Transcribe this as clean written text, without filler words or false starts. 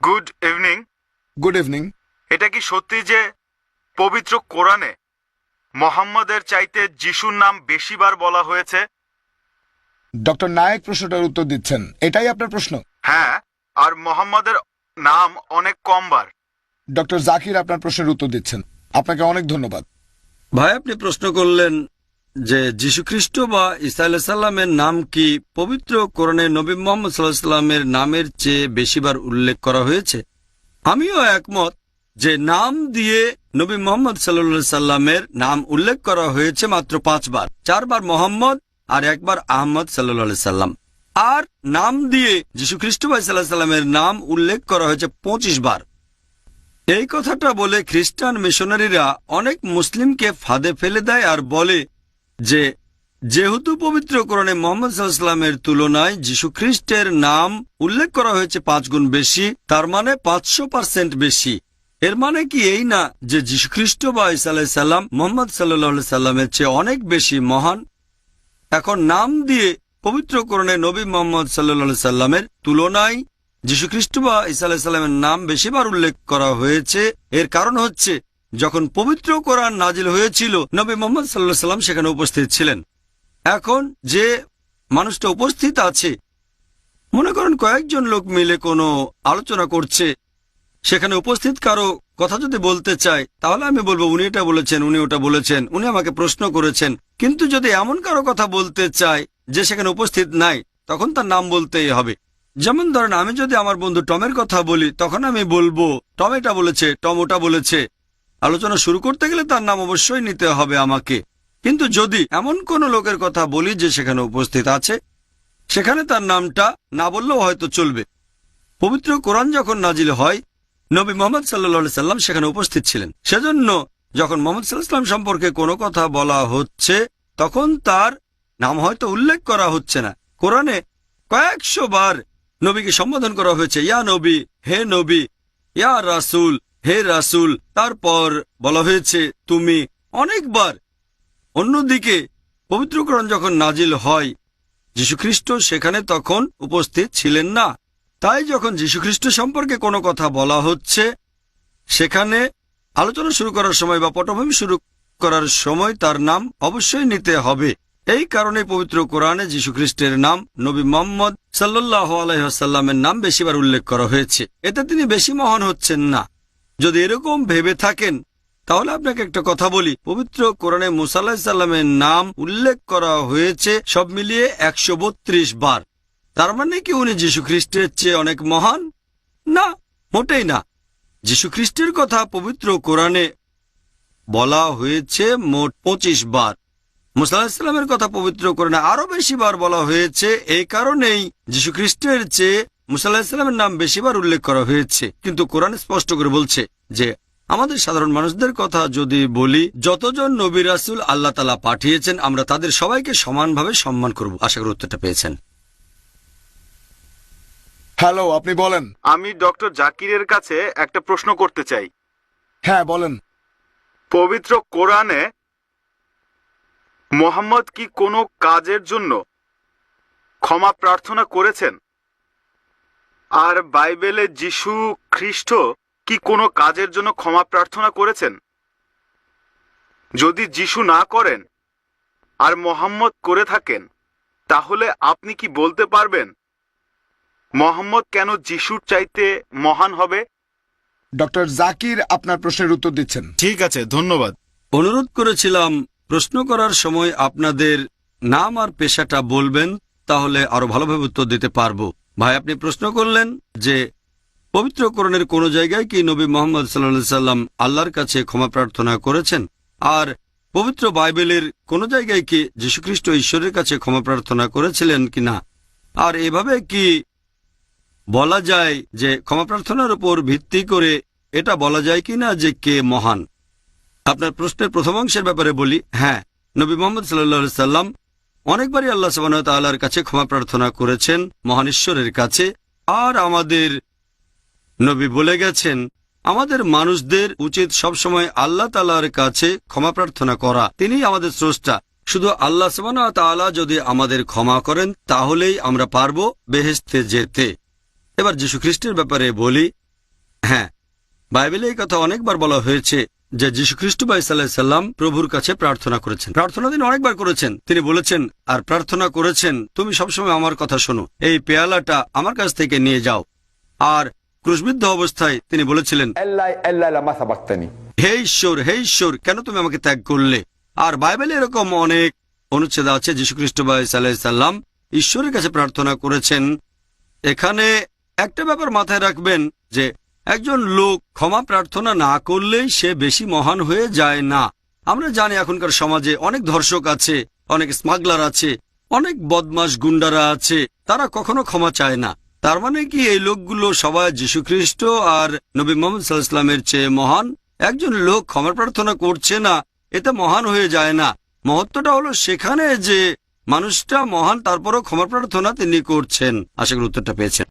Good evening. Good evening. এটা কি সত্যি যে পবিত্র কোরআনে মোহাম্মদের চাইতে যিশুর নাম বেশিবার বলা হয়েছে? ডক্টর নায়েক প্রশ্নটার উত্তর দিচ্ছেন, এটাই আপনার প্রশ্ন? হ্যাঁ, আর মোহাম্মদের নাম অনেক কম বার। ডক্টর জাকির আপনার প্রশ্নের উত্তর দিচ্ছেন। আপনাকে অনেক ধন্যবাদ। ভাই, আপনি প্রশ্ন করলেন যে যীশুখ্রিস্ট বা ঈসা আলাইহিস সালামের নাম কি পবিত্র কোরআনে নবী মুহাম্মদ সাল্লাল্লাহু আলাইহি সাল্লামের নামের চেয়ে বেশিবার উল্লেখ করা হয়েছে। আমিও একমত যে নাম দিয়ে নবী মুহাম্মদ সাল্লাল্লাহু আলাইহি সাল্লামের নাম উল্লেখ করা হয়েছে মাত্র 5 বার, 4 বার মোহাম্মদ আর 1 বার আহমদ সাল্লাল্লাহু আলাইহি সাল্লাম। আর নাম দিয়ে যীশুখ্রিস্ট বা ঈসা আলাইহিস সালামের নাম উল্লেখ করা হয়েছে 25 বার। এই কথাটা বলে খ্রিস্টান মিশনারিরা অনেক মুসলিমকে ফাঁদে ফেলে দেয় আর বলে যে যেহেতু পবিত্র কোরআনে মুহাম্মদ সাল্লাল্লাহু আলাইহি সাল্লামের তুলনায় যীশুখ্রিস্টের নাম উল্লেখ করা হয়েছে 5 গুণ বেশি, তার মানে 500% বেশি। এর মানে কি এই না যে যীশুখ্রিস্ট বা ঈসা আলাইহিস সালাম মুহাম্মদ সাল্লাল্লাহু আলাইহি সাল্লামের চেয়ে অনেক বেশি মহান? এখন নাম দিয়ে পবিত্র কোরআনে নবী মুহাম্মদ সাল্লাল্লাহু আলাইহি সাল্লামের তুলনায় যীশুখ্রিস্ট বা ঈসা আলাইহিস সালামের নাম বেশিবার উল্লেখ করা হয়েছে। এর কারণ হচ্ছে যখন পবিত্র কোরআন নাজিল হয়েছিল নবী মুহাম্মদ সাল্লাল্লাহু আলাইহি সাল্লাম সেখানে উপস্থিত ছিলেন। এখন যে মানুষটা উপস্থিত আছে, মনে করেন কয়েকজন লোক মিলে কোনো আলোচনা করছে, সেখানে উপস্থিত কারো কথা যদি বলতে চায় তাহলে আমি বলবো উনি এটা বলেছেন, উনি ওটা বলেছেন, উনি আমাকে প্রশ্ন করেছেন। কিন্তু যদি এমন কারো কথা বলতে চায় যে সেখানে উপস্থিত নাই, তখন তার নাম বলতেই হবে। যেমন ধরেন আমি যদি আমার বন্ধু টমের কথা বলি, তখন আমি বলবো টম এটা বলেছে, টম ওটা বলেছে। আলোচনা শুরু করতে গেলে তার নাম অবশ্যই নিতে হবে আমাকে। কিন্তু যদি এমন কোন লোকের কথা বলি যে সেখানে উপস্থিত আছে, সেখানে তার নামটা না বললেও হয়তো চলবে। পবিত্র কোরআন যখন নাজিল হয় নবী মুহাম্মদ সাল্লাল্লাহু আলাইহি সাল্লাম সেখানে উপস্থিত ছিলেন। সেজন্য যখন মুহাম্মদ সাল্লাল্লাহু আলাইহি সাল্লাম সম্পর্কে কোনো কথা বলা হচ্ছে তখন তার নাম হয়তো উল্লেখ করা হচ্ছে না। কোরআনে কয়েকশো বার নবীকে সম্বোধন করা হয়েছে, ইয়া নবী, হে নবী, ইয়া রাসূল, হে রাসূল, তারপর বলা হয়েছে তুমি, অনেকবার। অন্যদিকে পবিত্র কোরআন যখন নাজিল হয় যীশুখ্রিস্ট সেখানে তখন উপস্থিত ছিলেন না। তাই যখন যীশুখ্রিস্ট সম্পর্কে কোনো কথা বলা হচ্ছে সেখানে আলোচনা শুরু করার সময় বা পটভূমি শুরু করার সময় তার নাম অবশ্যই নিতে হবে। এই কারণে পবিত্র কোরআনে যীশুখ্রিস্টের নাম নবী মুহাম্মদ সাল্লাল্লাহু আলাইহি ওয়াসাল্লামের নাম বেশিবার উল্লেখ করা হয়েছে। এতে তিনি বেশি মহান হচ্ছেন না। যদি এরকম ভেবে থাকেন তাহলে আপনাকে একটা কথা বলি, পবিত্র কোরআনে মুসা আলাইহিস সালামের নাম উল্লেখ করা হয়েছে সব মিলিয়ে 132 বার। তার মানে কি উনি যীশুখ্রিস্টের চেয়ে অনেক মহান? না, মোটেই না। যীশুখ্রিস্টের কথা পবিত্র কোরআনে বলা হয়েছে মোট 25 বার। মুসা আলাইহিস সালামের কথা পবিত্র কোরআনে আরো বেশি বার বলা হয়েছে। এই কারণেই যীশুখ্রিস্টের চেয়ে মুসা আলাইহিস সালামের নাম বেশিবার উল্লেখ করা হয়েছে। কিন্তু কোরআন স্পষ্ট করে বলছে যে আমাদের সাধারণ মানুষদের কথা যদি বলি, যতজন নবী রাসূল আল্লাহ তাআলা পাঠিয়েছেন আমরা তাদের সবাইকে সমানভাবে সম্মান করব। আশা করি উত্তরটা পেয়েছেন। হ্যালো, আপনি বলেন। আমি ডক্টর জাকিরের কাছে একটা প্রশ্ন করতে চাই। হ্যাঁ, বলেন। পবিত্র কোরআনে মোহাম্মদ কি কোনো কাজের জন্য ক্ষমা প্রার্থনা করেছেন? আর বাইবেলে যীশু খ্রিস্ট কি কোনো কাজের জন্য ক্ষমা প্রার্থনা করেছেন? যদি যীশু না করেন আর মোহাম্মদ করে থাকেন, তাহলে আপনি কি বলতে পারবেন মোহাম্মদ কেন যীশুর চাইতে মহান হবে? ডক্টর জাকির আপনার প্রশ্নের উত্তর দিচ্ছেন। ঠিক আছে, ধন্যবাদ। অনুরোধ করেছিলাম প্রশ্ন করার সময় আপনাদের নাম আর পেশাটা বলবেন, তাহলে আরো ভালোভাবে উত্তর দিতে পারবো। ভাই, আপনি প্রশ্ন করলেন যে পবিত্র কোরআনের কোন জায়গায় কি নবী মুহাম্মদ সাল্লাল্লাহু আলাইহি সাল্লাম আল্লাহর কাছে ক্ষমা প্রার্থনা করেছেন? আর পবিত্র বাইবেলের কোন জায়গায় কি যীশুখ্রিস্ট ঈশ্বরের কাছে ক্ষমা প্রার্থনা করেছিলেন কিনা? আর এভাবে কি বলা যায় যে ক্ষমা প্রার্থনার উপর ভিত্তি করে এটা বলা যায় কিনা যে কে মহান? আপনার প্রশ্নের প্রথম অংশের ব্যাপারে বলি, হ্যাঁ, নবী মুহাম্মদ সাল্লাল্লাহু আলাইহি সাল্লাম অনেকবারই আল্লাহ সুবহানাহু ওয়া তাআলার কাছে ক্ষমা প্রার্থনা করেছেন, মহান ঈশ্বরের কাছে। আর আমাদের নবী বলে গেছেন আমাদের মানুষদের উচিত সবসময় আল্লাহ তাআলার কাছে ক্ষমা প্রার্থনা করা। তিনিই আমাদের স্রষ্টা। শুধু আল্লাহ সুবহানাহু ওয়া তাআলা যদি আমাদের ক্ষমা করেন তাহলেই আমরা পারবো বেহেশতে যেতে। এবার যীশুখ্রিস্টের ব্যাপারে বলি, হ্যাঁ, বাইবেলে এই কথা অনেকবার বলা হয়েছে যে যীশুখ্রিস্ট বা ঈসা আলাইহিস সালাম প্রভুর কাছে প্রার্থনা করেছেন। প্রার্থনা তিনি অনেকবার করেছেন। তিনি বলেছেন আর প্রার্থনা করেছেন, তুমি সবসময় আমার কথা শোনো, এই পেয়ালাটা আমার কাছ থেকে নিয়ে যাও। আর ক্রুশবিদ্ধ অবস্থায় তিনি বলেছিলেন, الا لما سبقتني হে ঈশ্বর, কেন তুমি আমাকে ত্যাগ করলে? আর বাইবেলে এরকম অনেক অনুচ্ছেদ আছে যীশুখ্রিস্ট বা ঈসা আলাইহিস সালাম ঈশ্বরের কাছে প্রার্থনা করেছেন। এখানে একটা ব্যাপার মাথায় রাখবেন যে একজন লোক ক্ষমা প্রার্থনা না করলেই সে বেশি মহান হয়ে যায় না। আমরা জানি এখনকার সমাজে অনেক ধর্ষক আছে, অনেক স্মাগলার আছে, অনেক বদমাশ গুন্ডারা আছে, তারা কখনো ক্ষমা চায় না। তার মানে কি এই লোকগুলো সবাই যীশুখ্রিস্ট আর নবী মুহাম্মদ সাল্লাল্লাহু আলাইহি ওয়াসাল্লামের চেয়ে মহান? একজন লোক ক্ষমা প্রার্থনা করছে না, এতে মহান হয়ে যায় না। মহত্বটা হলো সেখানে যে মানুষটা মহান, তারপরও ক্ষমা প্রার্থনা তিনি করছেন। আশা করি উত্তরটা পেয়েছেন।